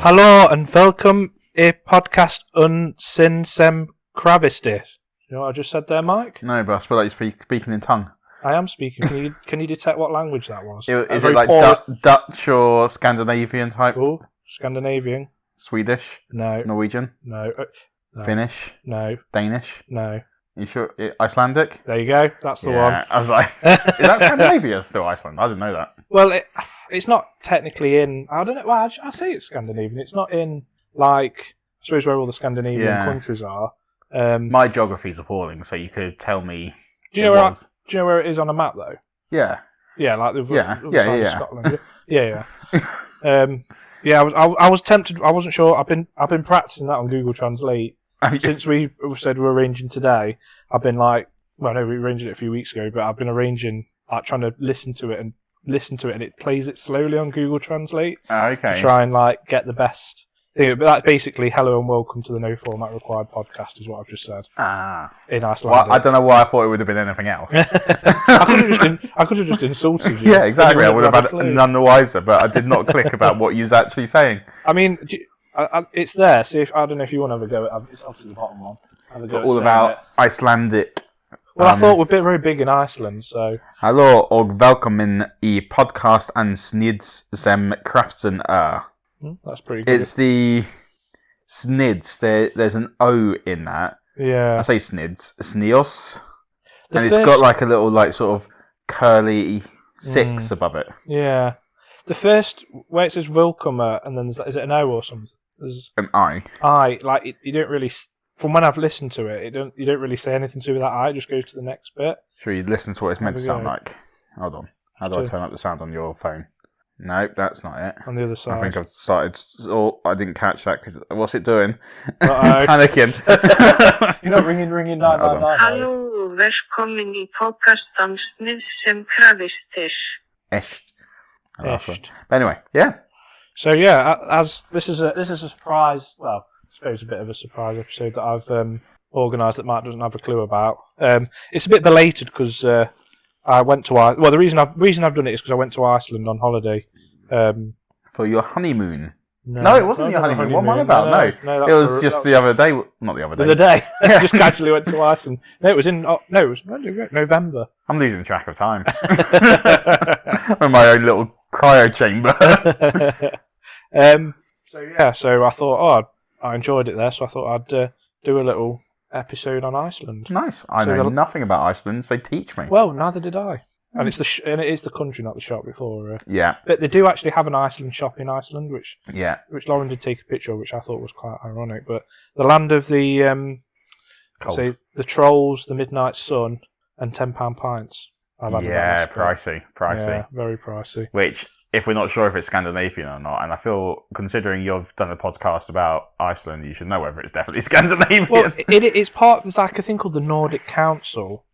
Hallo and welcome a podcast sin sem krafist. You know what I just said there, Mike? No, but I feel like you're speaking in tongue. I am speaking. Can you detect what language that was? Is it like Dutch or Scandinavian type? Oh, Scandinavian. Swedish? No. Norwegian? No. Finnish? No. Danish? No. You sure? Icelandic? There you go. That's the one. I was like, is that Scandinavia still Iceland? I didn't know that. Well, it's not technically in. I don't know. Well, I say it's Scandinavian. It's not in like I suppose where all the Scandinavian countries are. My geography's appalling, so you could tell me. Do you know where it is on a map though? Yeah. Yeah, like the other side of Scotland. Yeah. I was tempted. I wasn't sure. I've been practicing that on Google Translate since we said we're arranging today. I've been like, well, no, we arranged it a few weeks ago, but I've been arranging, like, trying to listen to it, and it plays it slowly on Google Translate. Okay. To try and like get the best thing. But that's basically hello and welcome to the No Format Required podcast, is what I've just said. In Iceland. Well, I don't know why I thought it would have been anything else. I could have just insulted you. Yeah, exactly. I would have had none the wiser, but I did not click about what you was actually saying. I mean, it's there. See if I don't know if you want to have a go at. It's obviously the bottom one. All about Icelandic. Well, I thought we're very big in Iceland, so. Hallo og velkomin I podcast and sniðs sem kraften That's pretty good. It's the sniðs. There's an O in that. Yeah. I say sniðs. And it's got like a little like sort of curly 6 above it. Yeah. The first, where it says Velkomin, and then is it an O or something? There's an I. Like, you don't really, from when I've listened to it, you don't really say anything to do with that I, it just goes to the next bit. Should we listen to what it's meant to sound like? Hold on. How do I turn up the sound on your phone? No, that's not it. On the other side. I think I've started. Oh, I didn't catch that. What's it doing? Panicking. You're not ringing 999. Hallo, velkomin I podcastan sniðs sem krafist. Esht. But anyway, yeah. So yeah, as this is a surprise. Well, I suppose a bit of a surprise episode that I've organised that Mark doesn't have a clue about. It's a bit belated because I went to Iceland. Well, the reason I've done it is because I went to Iceland on holiday. For your honeymoon? No, it wasn't your honeymoon. What am I about? No, it was just the other day. Not the other day. The other day. Just casually went to Iceland. No, it was in. it was November. I'm losing track of time. I'm in my own little cryo chamber. So I thought, I enjoyed it there, so I thought I'd do a little episode on Iceland. Nice. I know nothing about Iceland, so teach me. Well, neither did I. And it is the country, not the shop before. Yeah. But they do actually have an Iceland shop in Iceland, which Lauren did take a picture of, which I thought was quite ironic. But the land of the the trolls, the midnight sun, and £10 pints. Pricey. Yeah, very pricey. Which, if we're not sure if it's Scandinavian or not, and I feel, considering you've done a podcast about Iceland, you should know whether it's definitely Scandinavian. Well, it's part. There's like a thing called the Nordic Council,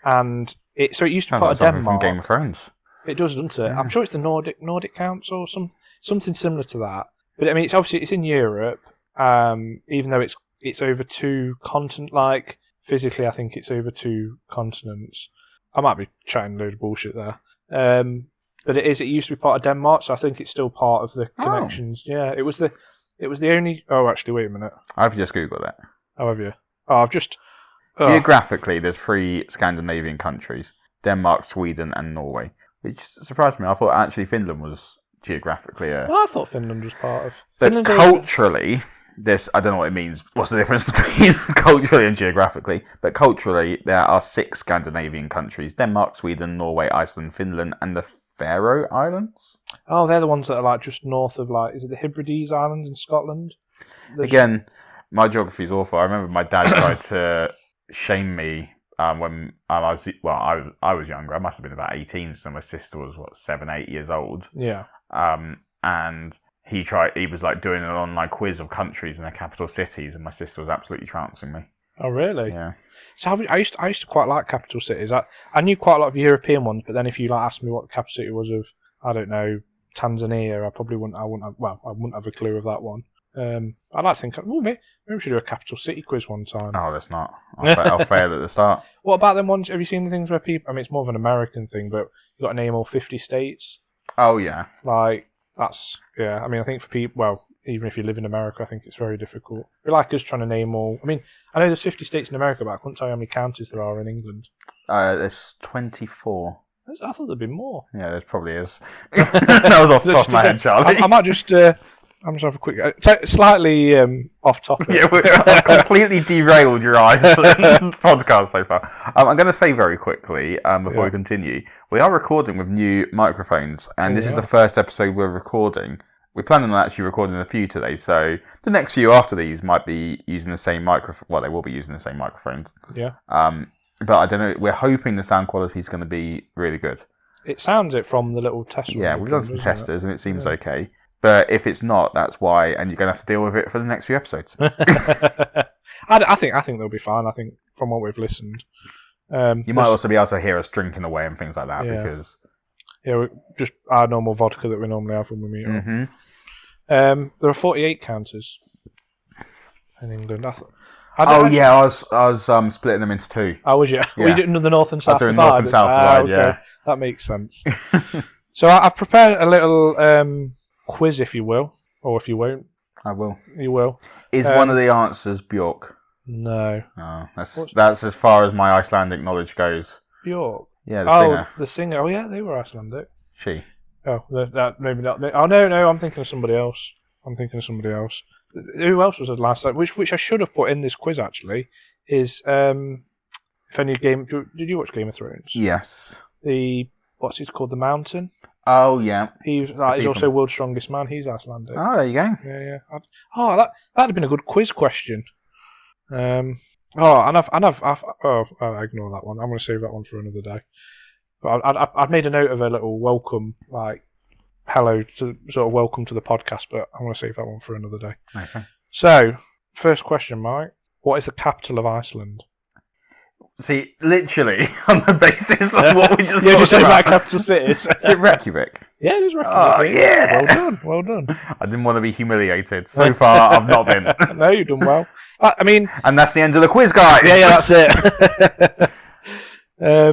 and it used to be part of Denmark. From Game of Thrones. It does, doesn't it? Yeah. I'm sure it's the Nordic Council, or something similar to that. But I mean, it's in Europe, even though it's over two continents. Like physically, I think it's over two continents. I might be chatting a load of bullshit there. But it used to be part of Denmark, so I think it's still part of the connections. Yeah, it was the only. Oh, actually, wait a minute. I've just googled it. Oh, have you? Oh, I've just. Geographically, there's 3 Scandinavian countries: Denmark, Sweden, and Norway. Which surprised me. I thought actually Finland was geographically. Well, I thought Finland was part of. But culturally, I don't know what it means. What's the difference between culturally and geographically? But culturally, there are 6 Scandinavian countries: Denmark, Sweden, Norway, Iceland, Finland, and the Faroe Islands. Oh, they're the ones that are like just north of is it the Hebrides Islands in Scotland? Again, my geography is awful. I remember my dad tried to shame me when I was younger. I must have been about 18, so my sister was 7, 8 years old. Yeah. And he was like doing an online quiz of countries and their capital cities, and my sister was absolutely trouncing me. Oh, really? Yeah. So I used to quite like capital cities. I knew quite a lot of European ones, but then if you asked me what the capital city was of, I don't know, Tanzania, I probably wouldn't. I wouldn't have a clue of that one. I'd like to think, maybe we should do a capital city quiz one time. Oh, that's not. I'll fail at the start. What about them ones? Have you seen the things where people? I mean, it's more of an American thing, but you've got to name all 50 states. Oh yeah. Like that's I mean, I think for people, even if you live in America, I think it's very difficult. It'd be like us trying to name all. I mean, I know there's 50 states in America, but I couldn't tell you how many counties there are in England. There's 24. I thought there'd be more. Yeah, there probably is. That was off the top of my head, Charlie. I might just. I'm just have a quick, slightly off topic. Yeah, I've completely derailed your Iceland podcast so far. I'm going to say very quickly before we continue, we are recording with new microphones, and this is the first episode we're recording. We're planning on actually recording a few today, so the next few after these might be using the same microphone. Well, they will be using the same microphones. Yeah. But I don't know. We're hoping the sound quality is going to be really good. It sounds it from the little test. Yeah, we've done some testers, and it seems okay. But if it's not, that's why, and you're going to have to deal with it for the next few episodes. I think they'll be fine. I think from what we've listened, you might also be able to hear us drinking away and things like that because just our normal vodka that we normally have when we meet up. Mm-hmm. There are 48 counters in England. I was splitting them into two. Oh, was you? Yeah. Were you doing the north and south divide? North and south divide, yeah. That makes sense. So I've prepared a little quiz, if you will, or if you won't. I will. You will. Is one of the answers Björk? No. Oh, that's as far as my Icelandic knowledge goes. Björk? Yeah, the singer. The singer. Oh, yeah, they were Icelandic. She. Oh, that maybe not. Oh, no, I'm thinking of somebody else. Who else was it last time? Which I should have put in this quiz, actually, is if any game... Did you watch Game of Thrones? Yes. What's it called? The Mountain? Oh, yeah. He's also World's Strongest Man. He's Icelandic. Oh, there you go. Yeah. That'd have been a good quiz question. I ignore that one. I'm going to save that one for another day. But I've made a note of a little welcome, like hello to sort of welcome to the podcast. But I'm going to save that one for another day. Okay. So, first question, Mike. What is the capital of Iceland? See, literally, on the basis of what we just just say about capital cities. Is it Reykjavik? Yeah, it is Reykjavik. Oh, yeah. Well done. I didn't want to be humiliated. So far, I've not been. No, you've done well. I mean... And that's the end of the quiz, guys. Yeah, that's it. I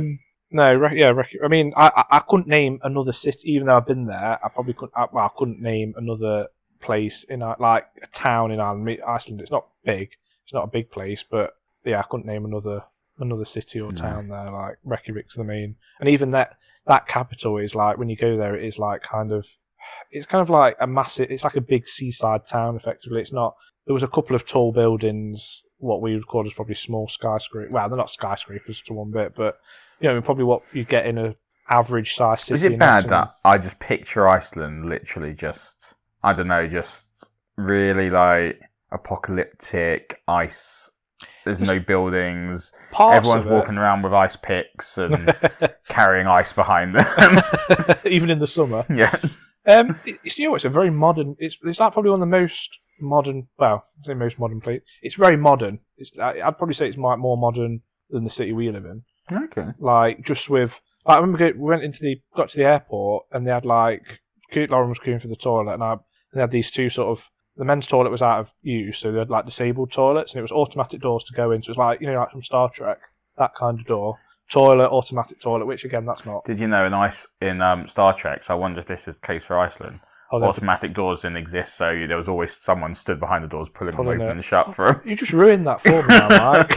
mean, I couldn't name another city, even though I've been there. I probably couldn't. I couldn't name another place in like a town in Ireland. Iceland. It's not big. It's not a big place, but yeah, I couldn't name another city or town there. Like Reykjavik's the main, and even that capital is like when you go there, it is like it's kind of like a massive. It's like a big seaside town. Effectively, it's not. There was a couple of tall buildings, what we would call as probably small skyscrapers. Well, they're not skyscrapers to one bit, but probably what you get in an average size city. Is it bad that I just picture Iceland literally just, I don't know, just really like apocalyptic ice? There's no buildings. Everyone's walking around with ice picks and carrying ice behind them. Even in the summer. Yeah. It's a very modern. It's like probably one of the most modern. Well, I say most modern place. It's very modern. I'd probably say it's more modern than the city we live in. Okay. Like just with. I remember we got to the airport and they had like Lauren was queuing for the toilet and they had these two sort of. The men's toilet was out of use, so they had like disabled toilets, and it was automatic doors to go in. So it was like like from Star Trek, that kind of door. Toilet, automatic toilet, which again, that's not. Did you know in Star Trek? So I wonder if this is the case for Iceland. Automatic doors didn't exist, so there was always someone stood behind the doors pulling them open and shut for them. You just ruined that for me now, Mike.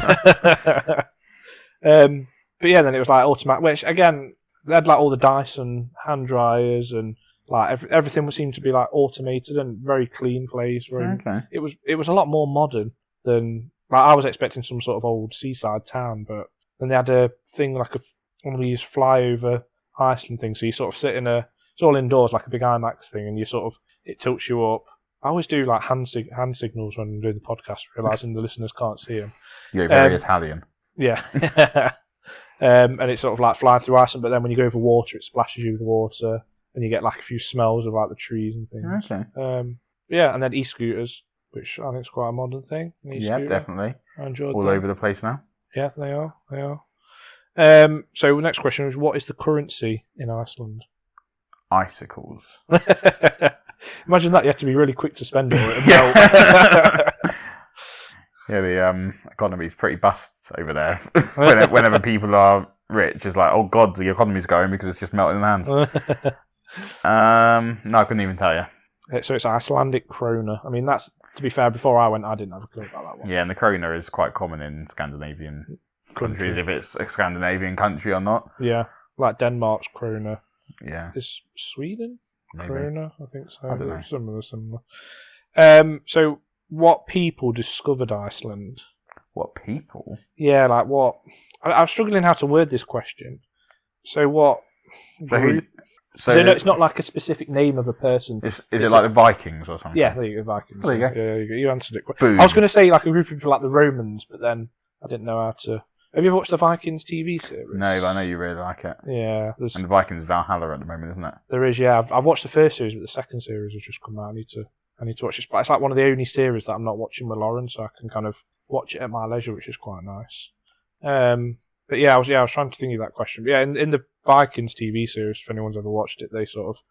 But yeah, then it was like automatic, which again, they had like all the Dyson hand dryers and. Like everything seemed to be like automated and very clean place. Okay. It was a lot more modern than like I was expecting some sort of old seaside town, but then they had a thing like one of these flyover Iceland things. So you sort of sit it's all indoors like a big IMAX thing, and it tilts you up. I always do like hand signals when I'm doing the podcast, realising the listeners can't see them. You're very Italian. Yeah. And it's sort of like flying through Iceland, but then when you go over water, it splashes you with water. And you get like a few smells of like the trees and things. Okay. Yeah, and then e-scooters, which I think is quite a modern thing. Yeah, definitely. I enjoyed all them. Over the place now. Yeah, they are. So next question is, what is the currency in Iceland? Icicles. Imagine that you have to be really quick to spend it. Yeah, the economy's pretty bust over there. Whenever people are rich, it's like, oh god, the economy's going because it's just melting in the hands. No, I couldn't even tell you. So it's Icelandic krona. I mean, that's, to be fair, before I went, I didn't have a clue about that one. Yeah, and the krona is quite common in Scandinavian countries, if it's a Scandinavian country or not. Yeah, like Denmark's krona. Yeah. Is Sweden Maybe. krona? I think so. I don't know. Similar. So, what people discovered Iceland? What people? Yeah, like what? I'm struggling how to word this question. So what? Group? So no, it's not like a specific name of a person. Is it like the Vikings or something? Yeah, there you go, Vikings. There you go. Yeah, you answered it. Boom. I was going to say like a group of people like the Romans, but then I didn't know how to. Have you ever watched the Vikings TV series? No, but I know you really like it. Yeah, and the Vikings Valhalla at the moment, isn't it? There is. Yeah, I've watched the first series, but the second series has just come out. I need to watch this. But it's like one of the only series that I'm not watching with Lauren, so I can kind of watch it at my leisure, which is quite nice. But yeah, I was trying to think of that question. But yeah, in the Vikings TV series, if anyone's ever watched it, they sort of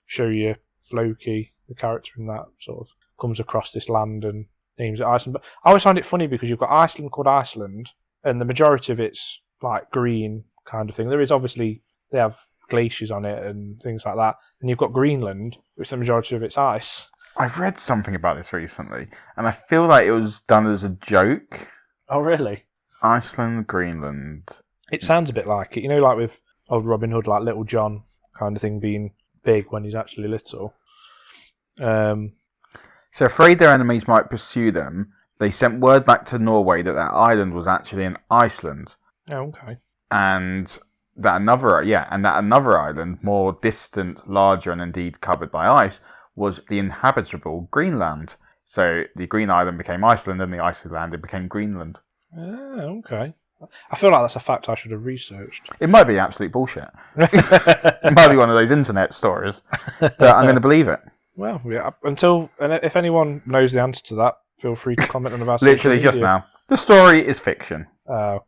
show you Floki, the character in that, sort of comes across this land and names it Iceland. But I always find it funny because you've got Iceland called Iceland, and the majority of it's like green kind of thing. There is obviously, they have glaciers on it and things like that. And you've got Greenland, which the majority of it's ice. I've read something about this recently, and I feel like it was done as a joke. Oh, really? Iceland, Greenland. It sounds a bit like it. You know, like with old Robin Hood, like Little John kind of thing being big when he's actually little. So afraid their enemies might pursue them, they sent word back to Norway that their island was actually in Iceland. Oh, okay. And that another island, more distant, larger, and indeed covered by ice, was the inhabitable Greenland. So the Green Island became Iceland, and the icy land became Greenland. Oh, okay. I feel like that's a fact I should have researched. It might be absolute bullshit. It might be one of those internet stories, but I'm going to believe it. Well, yeah. If anyone knows the answer to that, feel free to comment on about. Literally just now. The story is fiction. Oh.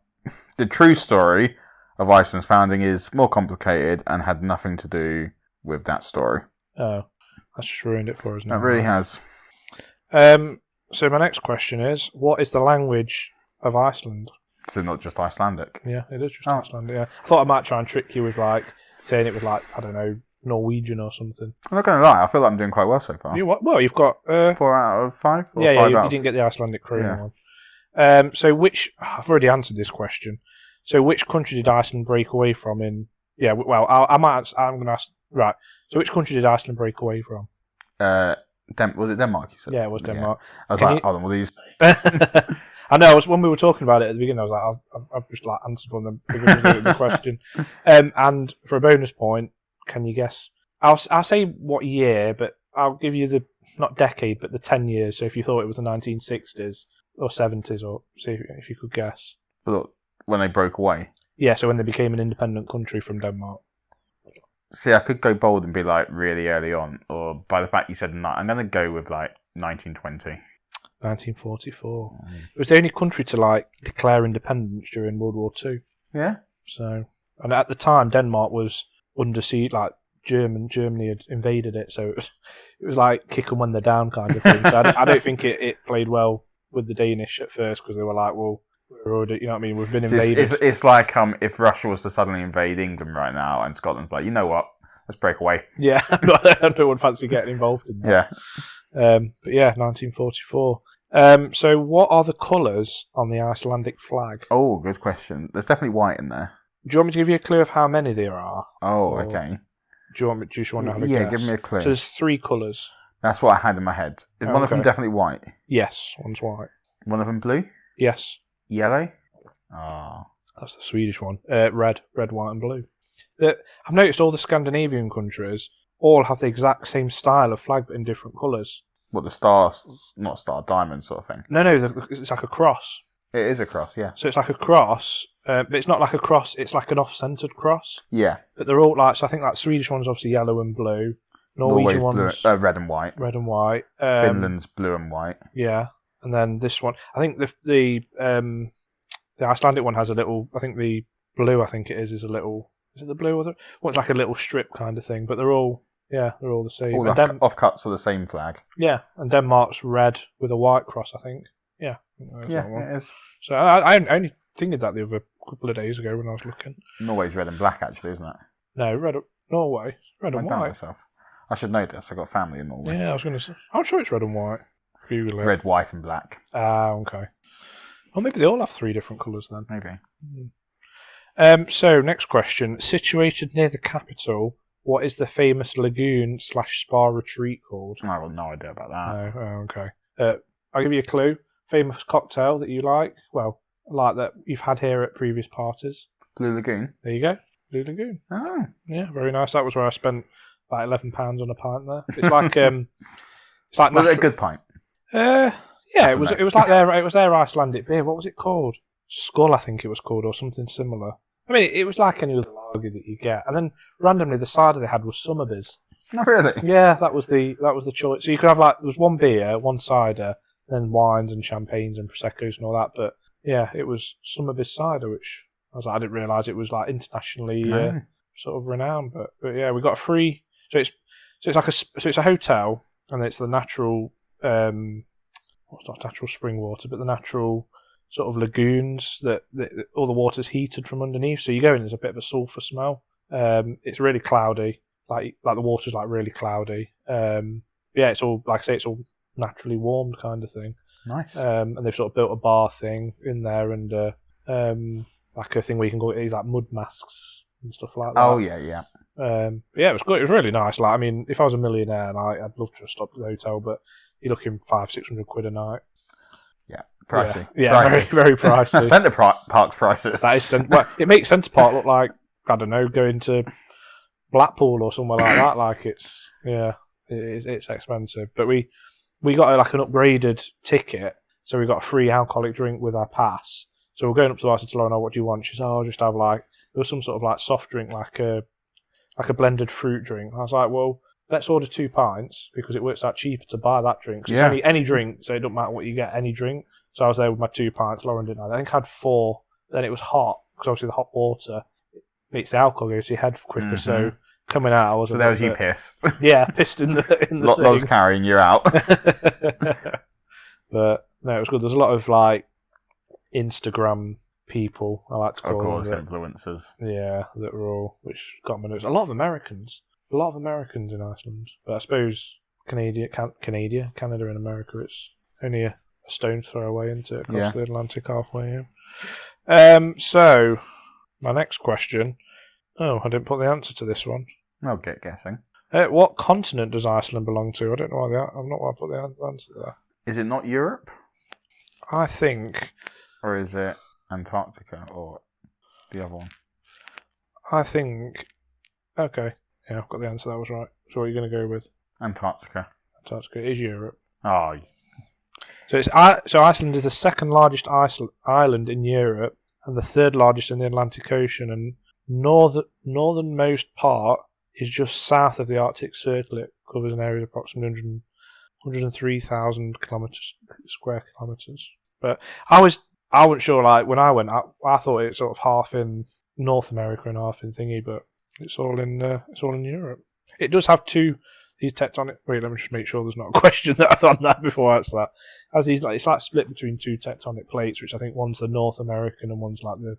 The true story of Iceland's founding is more complicated and had nothing to do with that story. Oh, that's just ruined it for us now. It really has. So my next question is, what is the language of Iceland? So not just Icelandic. Yeah, it is just Icelandic. Yeah, I thought I might try and trick you with like saying it was like, I don't know, Norwegian or something. I'm not going to lie. I feel like I'm doing quite well so far. Well, you've got 4 out of 5. Or yeah, 5 you out didn't get the Icelandic krona one. So I've already answered this question. So which country did Iceland break away from in? Yeah, well, I'm going to ask. Right. So which country did Iceland break away from? Was it Denmark? You said? Yeah, it was Denmark. Yeah. I was like, hold on, will these? I know. When we were talking about it at the beginning, I was like, I've just like answered one of them the question. And for a bonus point, can you guess? I'll say what year, but I'll give you the not decade, but the 10 years. So if you thought it was the 1960s or 70s, or see if you could guess. But when they broke away. Yeah, so when they became an independent country from Denmark. See, I could go bold and be like really early on, or by the fact you said I'm going to go with like 1920. 1944. It was the only country to like declare independence during World War II. Yeah. So, and at the time, Denmark was under siege, like Germany had invaded it, so it was like kick 'em when they're down kind of thing. So I don't think it played well with the Danish at first, because they were like, well, we're already, you know what I mean, we've been invaded. It's like if Russia was to suddenly invade England right now, and Scotland's like, you know what, let's break away. Yeah, I don't fancy getting involved in that. Yeah. But yeah, 1944. So what are the colours on the Icelandic flag? Oh, good question. There's definitely white in there. Do you want me to give you a clue of how many there are? Oh, okay. Do you just want to have a guess? Yeah, give me a clue. So there's 3 colours. That's what I had in my head. Is one of them definitely white? Yes, one's white. One of them blue? Yes. Yellow? Oh. That's the Swedish one. Red, white and blue. I've noticed all the Scandinavian countries all have the exact same style of flag, but in different colours. What, the star, not star, diamond sort of thing? No, it's like a cross. It is a cross, yeah. So it's like a cross, but it's not like a cross, it's like an off-centred cross. Yeah. But they're all like, so I think like Swedish one's obviously yellow and blue. Norwegian one's blue, red and white. Red and white. Finland's blue and white. Yeah. And then this one, I think the Icelandic one has a little, I think the blue, is a little, is it the blue or it's like a little strip kind of thing, but they're all the same. All the offcuts of the same flag. Yeah, and Denmark's red with a white cross, I think. Yeah. Yeah, it is. So I only thinking that the other couple of days ago when I was looking. Norway's red and black, actually, isn't it? No, Norway, red and white. Myself. I should know this. I've got family in Norway. Yeah, I was going to say. I'm sure it's red and white. Google it. Red, white, and black. Ah, okay. Well, maybe they all have 3 different colours then. Maybe. So, next question. Situated near the capital, what is the famous lagoon/spa retreat called? I've got no idea about that. Oh, okay. I'll give you a clue. Famous cocktail that you like. Well, like that you've had here at previous parties. Blue Lagoon. There you go. Blue Lagoon. Oh. Yeah, very nice. That was where I spent about £11 on a pint there. It's like it's like Was it a good pint? Yeah, it was. It was like their Icelandic beer. What was it called? Skull, I think it was called, or something similar. I mean, it was like any other lager that you get. And then randomly, the cider they had was Summerbeers. Oh, really? Yeah, that was the choice. So you could have there was one beer, one cider, then wines and champagnes and proseccos and all that. But yeah, it was Summerbeers cider, which I didn't realise it was like internationally sort of renowned. But yeah, we got a free. So it's a hotel, and it's the natural. It's not natural spring water, but the natural sort of lagoons that all the water's heated from underneath. So you go in, there's a bit of a sulphur smell. It's really cloudy, like the water's like really cloudy. Yeah, it's all like I say, it's all naturally warmed kind of thing. Nice. And they've sort of built a bar thing in there, and like a thing where you can go these like mud masks and stuff like that. Oh yeah. Yeah, it was good. It was really nice. Like, I mean, if I was a millionaire, I'd love to have stopped at the hotel, but you're looking £500-600 a night. Yeah, pricey. Yeah, pricey. very, very pricey. Centre Park prices. That is well, it makes Centre Park look like, I don't know, going to Blackpool or somewhere like that. Like it's expensive. But we got like an upgraded ticket, so we got a free alcoholic drink with our pass. So we're going up to the to Lorna, what do you want? She said, I'll just have there was some sort of like soft drink, like a blended fruit drink. I was like, well, let's order 2 pints because it works out cheaper to buy that drink. So it's any drink, so it doesn't matter what you get, any drink. So I was there with my 2 pints. Lauren didn't have it. I think I had 4. Then it was hot because obviously the hot water makes the alcohol go to your head quicker. Mm-hmm. So coming out, I was. So there was you pissed. Yeah, pissed in the Lots carrying you out. But no, it was good. There's a lot of like Instagram people, I like to call them. Of course, influencers. Yeah, that were all, which got my notes. A lot of Americans in Iceland. But I suppose Canada and America, it's only a stone's throw away into across the Atlantic halfway. Yeah. So, my next question. Oh, I didn't put the answer to this one. I'll get guessing. What continent does Iceland belong to? I don't know why I'm not why I put the answer there. Is it not Europe? I think. Or is it Antarctica or the other one? I think. Okay. Yeah, I've got the answer. That was right. So what are you going to go with? Antarctica. Antarctica is Europe. Oh. So Iceland is the second largest island in Europe and the third largest in the Atlantic Ocean, and northernmost part is just south of the Arctic Circle. It covers an area of approximately 103,000 square kilometres. But I wasn't sure. Like when I went, I thought it sort of half in North America and half in thingy, but it's all in Europe. It does have these tectonic. Wait, let me just make sure there's not a question that I've done that before I answer that. Has these it's like split between 2 tectonic plates, which I think one's the North American and one's like the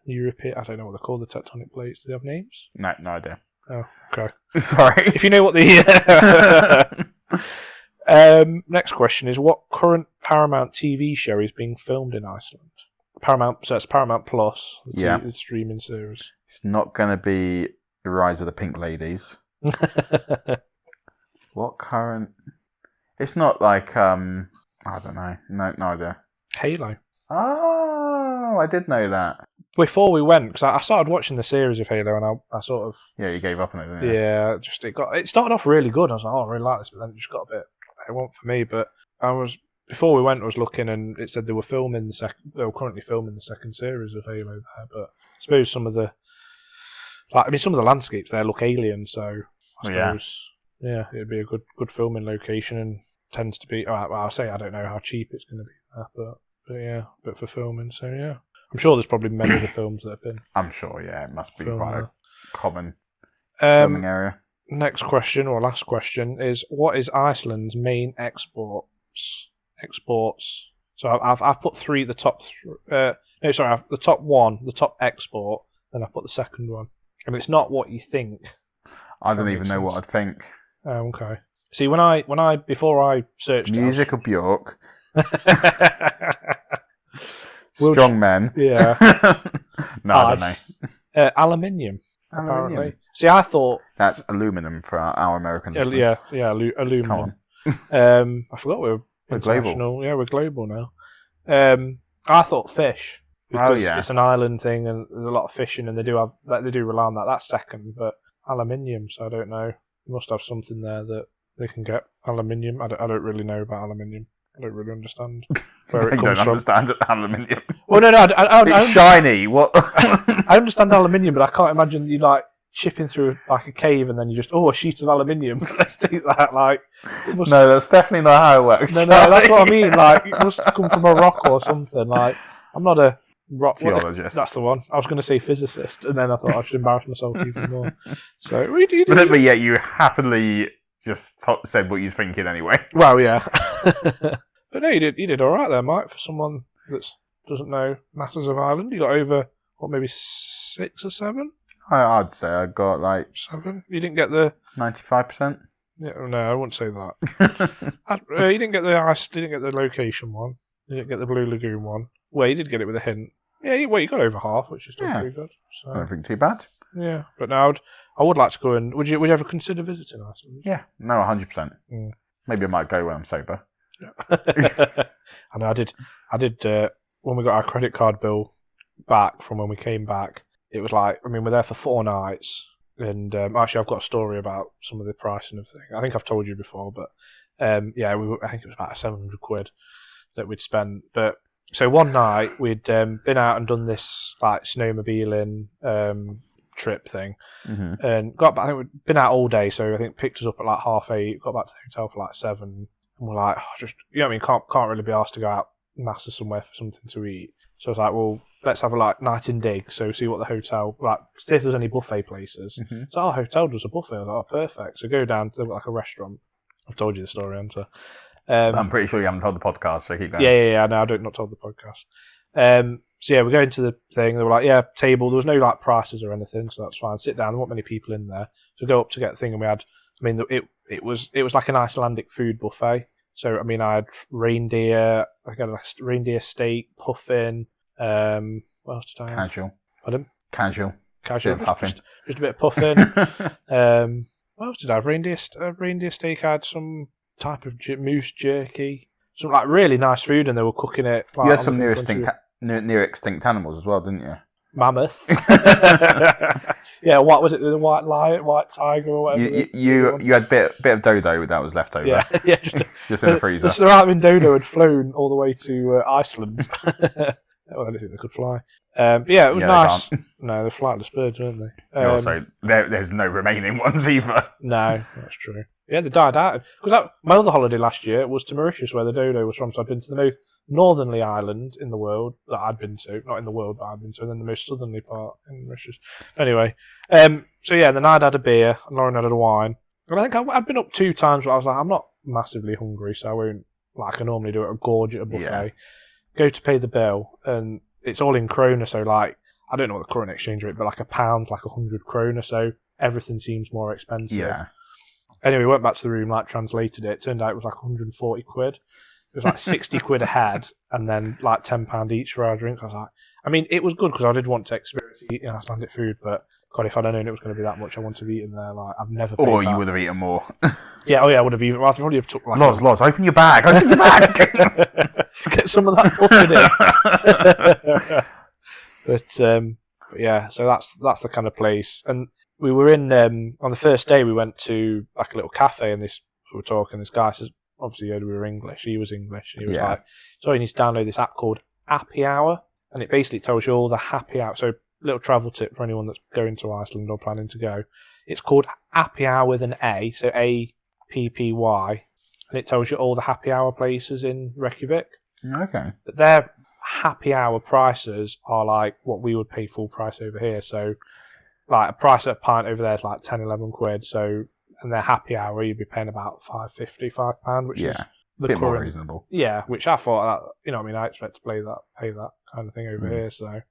European. I don't know what they're called. The tectonic plates. Do they have names? No idea. Oh, okay. Sorry. If you know what the next question is, what current Paramount TV show is being filmed in Iceland? So it's Paramount Plus, the streaming series. It's not going to be The Rise of the Pink Ladies. What current? It's not like I don't know. No idea. Halo. Oh, I did know that. Before we went, because I started watching the series of Halo, and I sort of you gave up on it, didn't you? Yeah, it started off really good. I was like, I really like this, but then it just got a bit. It wasn't for me. But before we went, I was looking, and it said they were currently filming the second series of Halo there. But I suppose some of the landscapes there look alien, so I suppose it'd be a good filming location, and tends to be. I'll say I don't know how cheap it's going to be there, but for filming, so yeah, I'm sure there's probably many of the films that have been. I'm sure, it must be quite a common filming area. Next question, or last question, is what is Iceland's main exports? So I've put 3. The top. The top one, the top export, and I put the second one. And it's not what you think. I don't even know what I'd think. Oh, okay. See, when I before I searched Music of Bjork. Well, Strong men. Yeah. No, I don't know. Aluminium. Apparently. See, I thought that's aluminum for our American listeners. Yeah, aluminum. Come on. I forgot we're global. international. Yeah, we're global now. I thought fish because it's an island thing and there's a lot of fishing and they do rely on that. That's second, but aluminium. So I don't know. They must have something there that they can get aluminium. I don't really know about aluminium. I don't really understand where it comes from. Understand aluminium. Well, no, it's shiny. What? I understand aluminium, but I can't imagine you like chipping through like a cave and then you just a sheet of aluminium. Let's take that. Like, no, that's definitely not how it works. No, that's what I mean. Like, it must come from a rock or something. Like, I'm not a rock geologist. That's the one. I was going to say physicist, and then I thought I should embarrass myself even more. So, but yet you happily just said what you're thinking anyway. Well, yeah. But no, you did all right there, Mike, for someone that doesn't know matters of Ireland. You got over, maybe 6 or 7? I'd say I got like 7. You didn't get the 95%. Yeah, no, I wouldn't say that. You didn't get the location one. You didn't get the Blue Lagoon one. Well, you did get it with a hint. Yeah, you got over half, which is still pretty good. So. I don't think too bad. Yeah, but now I would like to go and. Would you ever consider visiting Iceland? Yeah, no, 100%. Maybe I might go when I'm sober. Yeah. I know. I did. When we got our credit card bill back from when we came back, it was like, we're there for 4 nights, and actually I've got a story about some of the pricing of things. I think I've told you before, but I think it was about £700 that we'd spent. But so one night we'd been out and done this like snowmobiling trip thing, and got back. I think we'd been out all day, so I think picked us up at like 8:30. Got back to the hotel for like 7, and we're like, just can't really be asked to go out massive somewhere for something to eat. So I was like, well, let's have a like night and dig. So see what the hotel see if there's any buffet places. So our hotel does a buffet. I was like, oh, perfect. So go down to like a restaurant. I've told you the story, haven't I? I'm pretty sure you haven't told the podcast, so keep going. Yeah. No, I don't not told the podcast. So yeah, we go into the thing. They were like, yeah, table. There was no like prices or anything, so that's fine. Sit down. There weren't many people in there. So go up to get the thing, and we had. It was like an Icelandic food buffet. So I had reindeer. I got a reindeer steak, puffin. What else did I have? Casual. Pardon? Casual. Just a bit of puffin. What else did I have? Reindeer steak. I had some type of moose jerky. Some like really nice food, and they were cooking it. Like, you had some near extinct animals as well, didn't you? Mammoth. Yeah, what was it? The white lion, white tiger, or whatever. You had a bit of dodo that was left over. Yeah, just in the freezer. The surrounding dodo had flown all the way to Iceland. Well, I don't think they could fly. But yeah, it was nice. No, they're flightless birds, weren't they? Also, there's no remaining ones either. No, that's true. Yeah, they died out. Because my other holiday last year was to Mauritius, where the dodo was from. So I'd been to the most northernly island in the world that I'd been to. Not in the world, but I'd been to. And then the most southerly part in Mauritius. Anyway, so yeah, then I'd had a beer, and Lauren had a wine. And I think I'd been up 2 times, but I was like, I'm not massively hungry, so I won't, like I normally do, gorge at a buffet. Yeah. Go to pay the bill, and it's all in krona, so like, I don't know what the current exchange rate, but like £1, like 100 krona, so everything seems more expensive. Yeah. Anyway, went back to the room, like translated it. Turned out it was like 140 quid. It was like 60 quid a head, and then like £10 each for our drinks. I was like, it was good because I did want to experience eating Icelandic food, but God, if I'd known it was going to be that much, I wanted to be eating there. Like, I've never. Or you would have eaten more. Yeah, I would have eaten. I probably have took like. Loz, open your bag. Open your bag. Get some of that puffin in. But yeah, so that's the kind of place. And we were in on the first day. We went to like a little cafe, and we were talking. This guy says, obviously, he heard we were English. He was English, and he was like, "So you need to download this app called Happy Hour, and it basically tells you all the happy hour." So, little travel tip for anyone that's going to Iceland or planning to go. It's called Happy Hour with an A, so APPY, and it tells you all the happy hour places in Reykjavik. Okay. But their happy hour prices are like what we would pay full price over here. So, like a price at a pint over there is like 10, 11 quid. So, and their happy hour you'd be paying about £5.50, which is the bit more reasonable. Yeah, which I thought I expect to pay that kind of thing over here. So,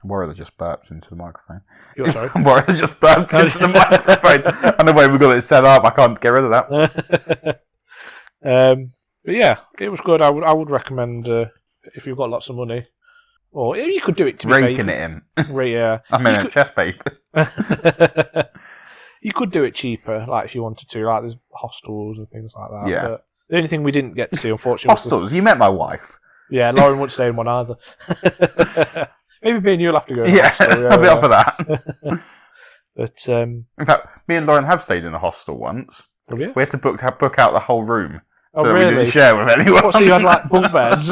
Warrior just burped into the microphone. You're sorry? Warrior just burped into the microphone. And the way we got it set up, I can't get rid of that. But yeah, it was good. I would recommend if you've got lots of money. Or you could do it to be Raking it in. Yeah. I'm in a chest paper. You could do it cheaper, like if you wanted to. Like there's hostels and things like that. Yeah. But the only thing we didn't get to see, unfortunately, Hostels. You met my wife. Yeah, Lauren wouldn't stay in one either. Maybe me and you'll have to go. Yeah, I'll be up for that. But in fact, me and Lauren have stayed in a hostel once. have you? We had to book out the whole room. Oh, so really? we didn't share with anyone. What, so you had like bunk beds?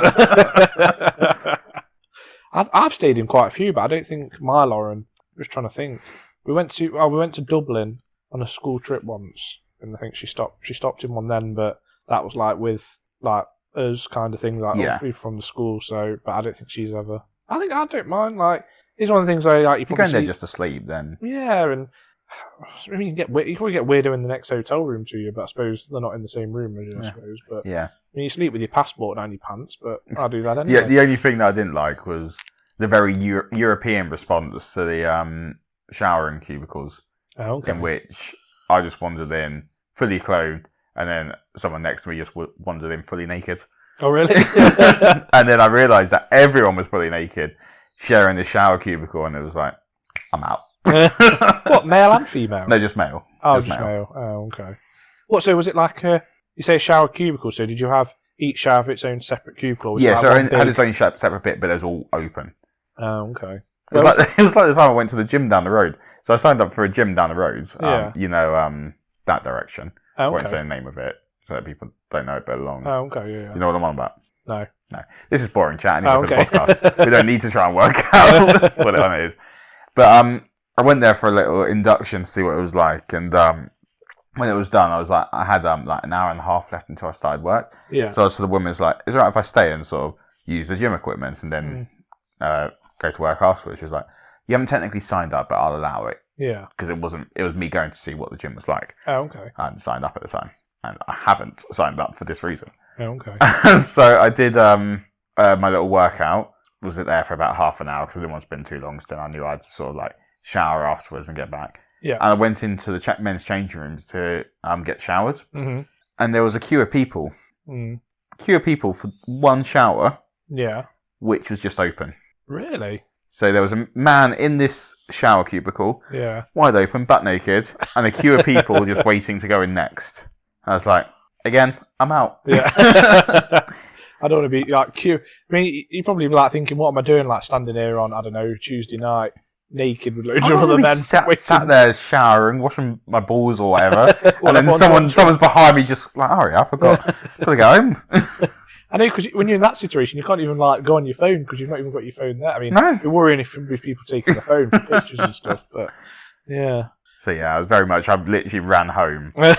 I've stayed in quite a few, but I don't think my Lauren. I'm just trying to think. We went to Dublin on a school trip once, and I think she stopped in one then, but that was like with like us kind of thing, like Yeah. people from the school. So, but I don't think she's ever. I think I don't mind. Like it's one of the things I like. You're going there just to sleep, then. Yeah, and I mean, you probably get weirder in the next hotel room to you, but I suppose they're not in the same room as you, I suppose. But Yeah. I mean, you sleep with your passport down your pants, but I'll do that anyway. Yeah. The only thing that I didn't like was the very European response to the showering cubicles, Oh, okay. in which I just wandered in fully clothed, and then someone next to me just wandered in fully naked. Oh, really? And then I realised that everyone was fully naked, sharing the shower cubicle, and it was like, I'm out. What, male and female? No, just male. Oh, just male. Oh, okay. What? So was it like you say a shower cubicle? So did you have each shower have its own separate cubicle? Or was it Yeah, like so one it had big- its own separate bit, but it was all open. Oh, okay. It was like the time I went to the gym down the road. So I signed up for a gym down the road. Yeah. That direction. Oh, I won't okay. say the name of it, so that people don't know it better along. Oh, okay. Yeah. You know what I'm on about? No. No. This is boring chat anyway Oh, for okay. the podcast. We don't need to try and work out what it is. But I went there for a little induction to see what it was like, and when it was done, I was like, I had like an hour and a half left until I started work. Yeah. So I was to the woman's like, is it alright if I stay and sort of use the gym equipment and then go to work afterwards? She was like, you haven't technically signed up, but I'll allow it. Yeah. Because it was me going to see what the gym was like. Oh, okay. I hadn't signed up at the time. And I haven't signed up for this reason. Oh, okay. So I did my little workout. Was it there for about half an hour because I didn't want to spend too long. So then I knew I had to sort of like shower afterwards and get back. Yeah. And I went into the men's changing rooms to get showered. Mm-hmm. And there was a queue of people. Mm. Queue of people for one shower, Yeah. which was just open. Really? So there was a man in this shower cubicle, Yeah. wide open, butt naked, and a queue of people just waiting to go in next. I was like, again, I'm out. Yeah. I don't want to be like cute. I mean, you probably be like thinking, what am I doing? Like standing here on, I don't know, Tuesday night, naked with loads I of other men. sat there showering, washing my balls or whatever, Well, and then everyone's someone's behind me just like, hurry up, I've got to go home. I know, because when you're in that situation, you can't even like go on your phone because you've not even got your phone there. I mean, No. you're worrying if people taking the phone for pictures and stuff, but yeah. So yeah, I literally ran home. I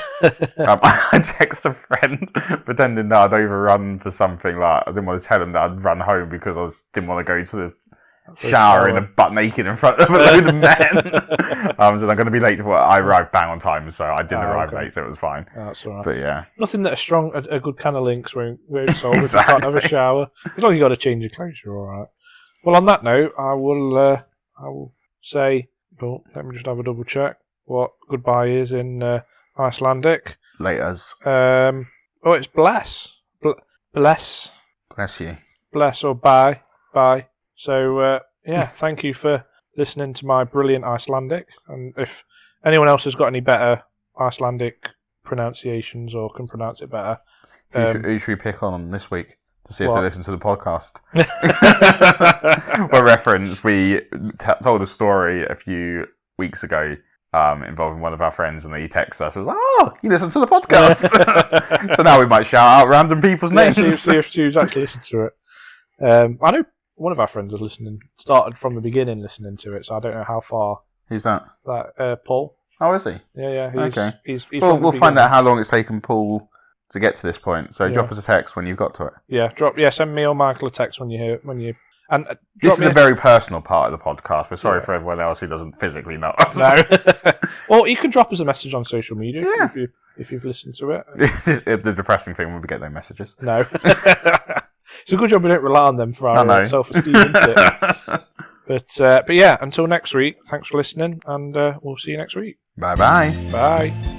texted a friend pretending that I'd overrun for something. Like I didn't want to tell him that I'd run home because didn't want to go to the shower in a butt naked in front of a load of men. So I'm going to be late for work. I arrived bang on time, so I didn't arrive late, so it was fine. That's all right. But yeah, Nothing that a good can of links won't solve if you Exactly. can't have a shower. As long as you got to change your clothes, you're all right. Well, on that note, I will say, well, let me just have a double check what goodbye is in Icelandic. laters. It's bless. Bless. Bless you. Bless or bye. Bye. So, yeah, thank you for listening to my brilliant Icelandic. And if anyone else has got any better Icelandic pronunciations or can pronounce it better, Who should we pick on this week to see if What? they listen to the podcast? For reference, we told a story a few weeks ago involving one of our friends, and he texted us and was like, "Oh, you listen to the podcast." So now we might shout out random people's yeah, names. see if Stu's actually listened to it. I know one of our friends was started from the beginning listening to it, so I don't know how far Who's that? that Paul. Oh, is he? Yeah, Okay. He's Well, from the we'll find beginning. out how long it's taken Paul to get to this point. So Yeah. drop us a text when you've got to it. Yeah, send me or Michael a text when you and This drop is me a very personal part of the podcast. We're sorry Yeah. for everyone else who doesn't physically know us. no. Well, you can drop us a message on social media Yeah. if you've listened to it. The depressing thing when we get no messages. No. It's a good job we don't rely on them for our I know. self-esteem, isn't it? But yeah, until next week, thanks for listening, and we'll see you next week. Bye bye. Bye.